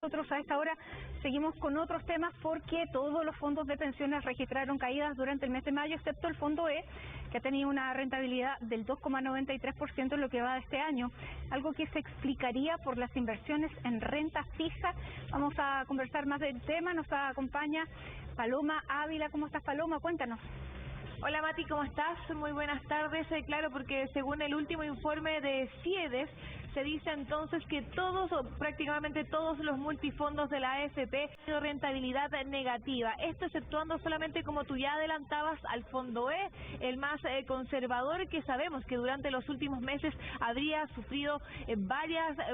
Nosotros a esta hora seguimos con otros temas porque todos los fondos de pensiones registraron caídas durante el mes de mayo, excepto el fondo E, que ha tenido una rentabilidad del 2,93% en lo que va de este año, algo que se explicaría por las inversiones en renta fija. Vamos a conversar más del tema, nos acompaña Paloma Ávila. ¿Cómo estás, Paloma? Cuéntanos. Hola Mati, ¿cómo estás? Muy buenas tardes. Claro, porque según el último informe de CIEDES, se dice entonces que todos o prácticamente todos los multifondos de la AFP han tenido rentabilidad negativa. Esto exceptuando solamente, como tú ya adelantabas, al fondo E, el más conservador, que sabemos que durante los últimos meses habría sufrido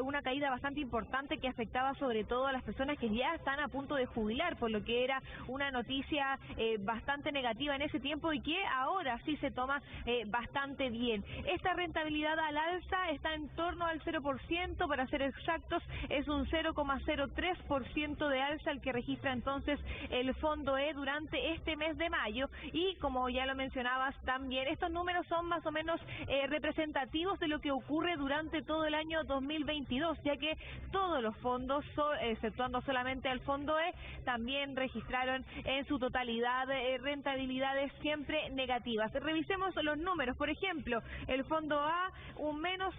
una caída bastante importante que afectaba sobre todo a las personas que ya están a punto de jubilar, por lo que era una noticia bastante negativa en ese tiempo y que ahora sí se toma bastante bien. Esta rentabilidad al alza está en torno al 0%, para ser exactos, es un 0,03% de alza el que registra entonces el fondo E durante este mes de mayo. Y como ya lo mencionabas también, estos números son más o menos representativos de lo que ocurre durante todo el año 2022, ya que todos los fondos, exceptuando solamente el fondo E, también registraron en su totalidad rentabilidades siempre negativas. Revisemos los números. Por ejemplo, el fondo A un menos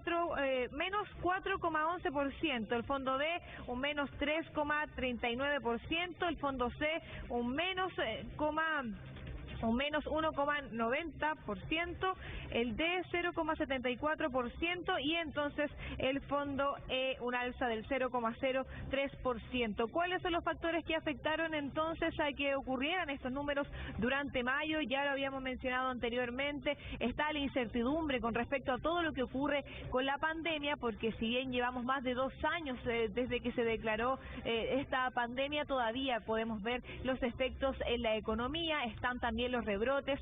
4,11%, el fondo B un menos 3,39%, el fondo C un menos 1,90%, el D 0,74% y entonces el fondo E un alza del 0,03%. ¿Cuáles son los factores que afectaron entonces a que ocurrieran estos números durante mayo? Ya lo habíamos mencionado anteriormente, está la incertidumbre con respecto a todo lo que ocurre con la pandemia, porque si bien llevamos más de 2 años desde que se declaró esta pandemia, todavía podemos ver los efectos en la economía, están también los rebrotes,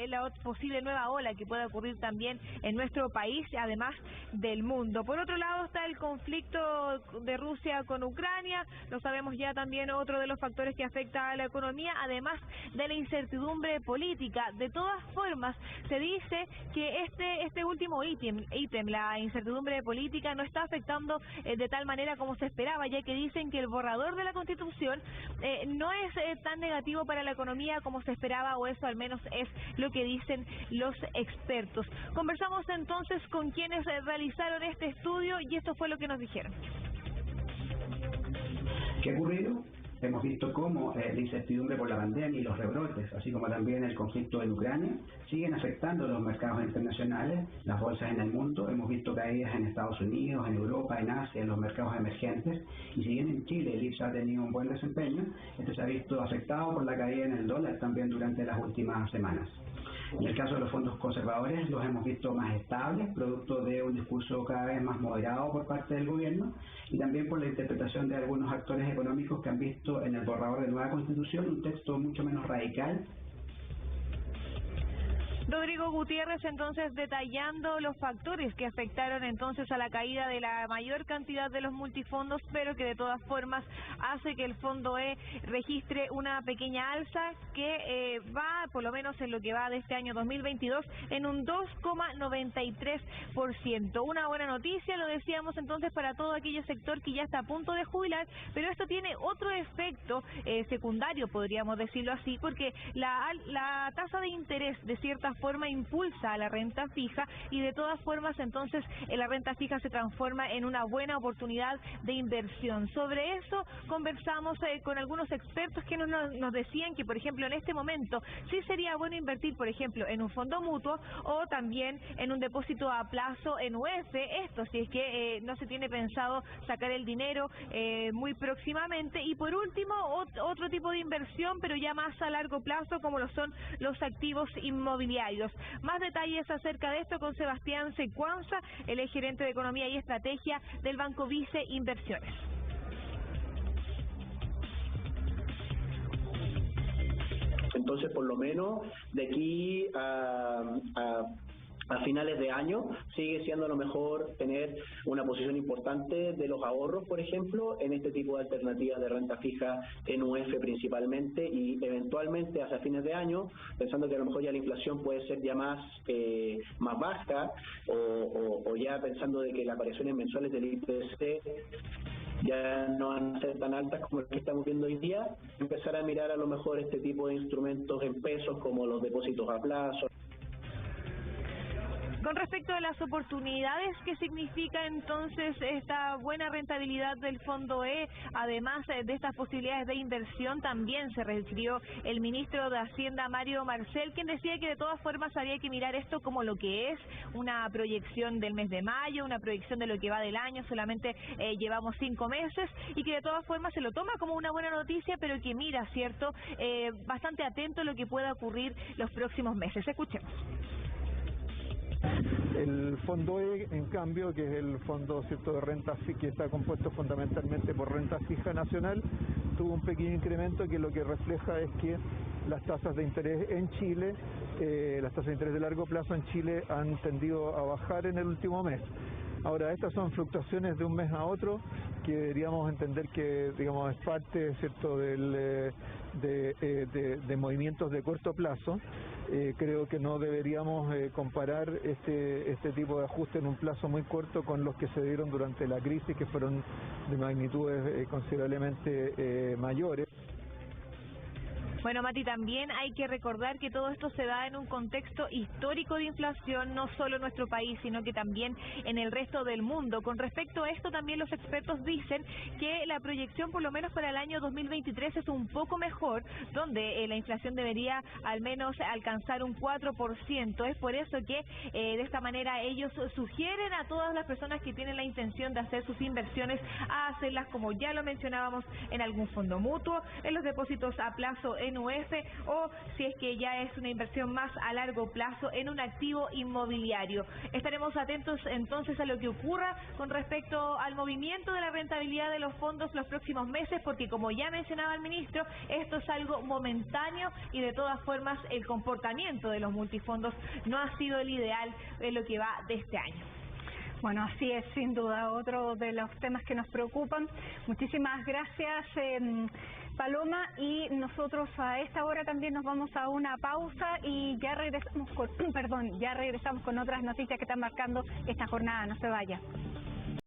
la posible nueva ola que pueda ocurrir también en nuestro país, además del mundo. Por otro lado está el conflicto de Rusia con Ucrania, lo sabemos ya también, otro de los factores que afecta a la economía, además de la incertidumbre política. De todas formas, se dice que este último ítem, la incertidumbre política, no está afectando de tal manera como se esperaba, ya que dicen que el borrador de la Constitución no es tan negativo para la economía como se esperaba, o eso al menos es lo que dicen los expertos. Conversamos entonces con quienes realizaron este estudio y esto fue lo que nos dijeron. ¿Qué ha ocurrido? Hemos visto cómo la incertidumbre por la pandemia y los rebrotes, así como también el conflicto en Ucrania, siguen afectando los mercados internacionales, las bolsas en el mundo. Hemos visto caídas en Estados Unidos, en Europa, en Asia, en los mercados emergentes. Y si bien en Chile el IPSA ha tenido un buen desempeño, este se ha visto afectado por la caída en el dólar también durante las últimas semanas. En el caso de los fondos conservadores, los hemos visto más estables, producto de un discurso cada vez más moderado por parte del gobierno y también por la interpretación de algunos actores económicos que han visto en el borrador de nueva Constitución un texto mucho menos radical. Rodrigo Gutiérrez entonces detallando los factores que afectaron entonces a la caída de la mayor cantidad de los multifondos, pero que de todas formas hace que el fondo E registre una pequeña alza que va, por lo menos en lo que va de este año 2022, en un 2,93%. Una buena noticia, lo decíamos entonces, para todo aquel sector que ya está a punto de jubilar, pero esto tiene otro efecto secundario, podríamos decirlo así, porque la tasa de interés de cierta forma impulsa a la renta fija y de todas formas entonces la renta fija se transforma en una buena oportunidad de inversión. Sobre eso conversamos con algunos expertos que nos decían que, por ejemplo, en este momento sí sería bueno invertir, por ejemplo, en un fondo mutuo o también en un depósito a plazo en UF, esto si es que no se tiene pensado sacar el dinero muy próximamente. Y por último, otro tipo de inversión, pero ya más a largo plazo, como lo son los activos inmobiliarios. Más detalles acerca de esto con Sebastián Secuanza, el gerente de Economía y Estrategia del Banco Vice Inversiones. Entonces, por lo menos de aquí a finales de año, sigue siendo a lo mejor tener una posición importante de los ahorros, por ejemplo, en este tipo de alternativas de renta fija en UF principalmente, y eventualmente hacia fines de año, pensando que a lo mejor ya la inflación puede ser ya más baja, o ya pensando de que las variaciones mensuales del IPC ya no van a ser tan altas como las que estamos viendo hoy día, empezar a mirar a lo mejor este tipo de instrumentos en pesos como los depósitos a plazo. Con respecto a las oportunidades, ¿qué significa entonces esta buena rentabilidad del Fondo E? Además de estas posibilidades de inversión, también se refirió el ministro de Hacienda, Mario Marcel, quien decía que de todas formas había que mirar esto como lo que es, una proyección del mes de mayo, una proyección de lo que va del año, solamente llevamos 5 meses, y que de todas formas se lo toma como una buena noticia, pero que mira, ¿cierto?, bastante atento a lo que pueda ocurrir los próximos meses. Escuchemos. El Fondo E, en cambio, que es el fondo, ¿cierto?, de renta fija, que está compuesto fundamentalmente por renta fija nacional, tuvo un pequeño incremento que lo que refleja es que las tasas de interés en Chile, las tasas de interés de largo plazo en Chile han tendido a bajar en el último mes. Ahora, estas son fluctuaciones de un mes a otro que deberíamos entender que, digamos, es parte, ¿cierto?, de movimientos de corto plazo. Creo que no deberíamos comparar este tipo de ajuste en un plazo muy corto con los que se dieron durante la crisis, que fueron de magnitudes considerablemente mayores. Bueno, Mati, también hay que recordar que todo esto se da en un contexto histórico de inflación, no solo en nuestro país, sino que también en el resto del mundo. Con respecto a esto, también los expertos dicen que la proyección, por lo menos para el año 2023, es un poco mejor, donde la inflación debería al menos alcanzar un 4%. Es por eso que de esta manera ellos sugieren a todas las personas que tienen la intención de hacer sus inversiones a hacerlas, como ya lo mencionábamos, en algún fondo mutuo, en los depósitos a plazo en UF, o si es que ya es una inversión más a largo plazo en un activo inmobiliario. Estaremos atentos entonces a lo que ocurra con respecto al movimiento de la rentabilidad de los fondos los próximos meses, porque como ya mencionaba el ministro, esto es algo momentáneo y de todas formas el comportamiento de los multifondos no ha sido el ideal en lo que va de este año. Bueno, así es, sin duda, otro de los temas que nos preocupan. Muchísimas gracias, Paloma, y nosotros a esta hora también nos vamos a una pausa y ya regresamos con, ya regresamos con otras noticias que están marcando esta jornada. No se vaya.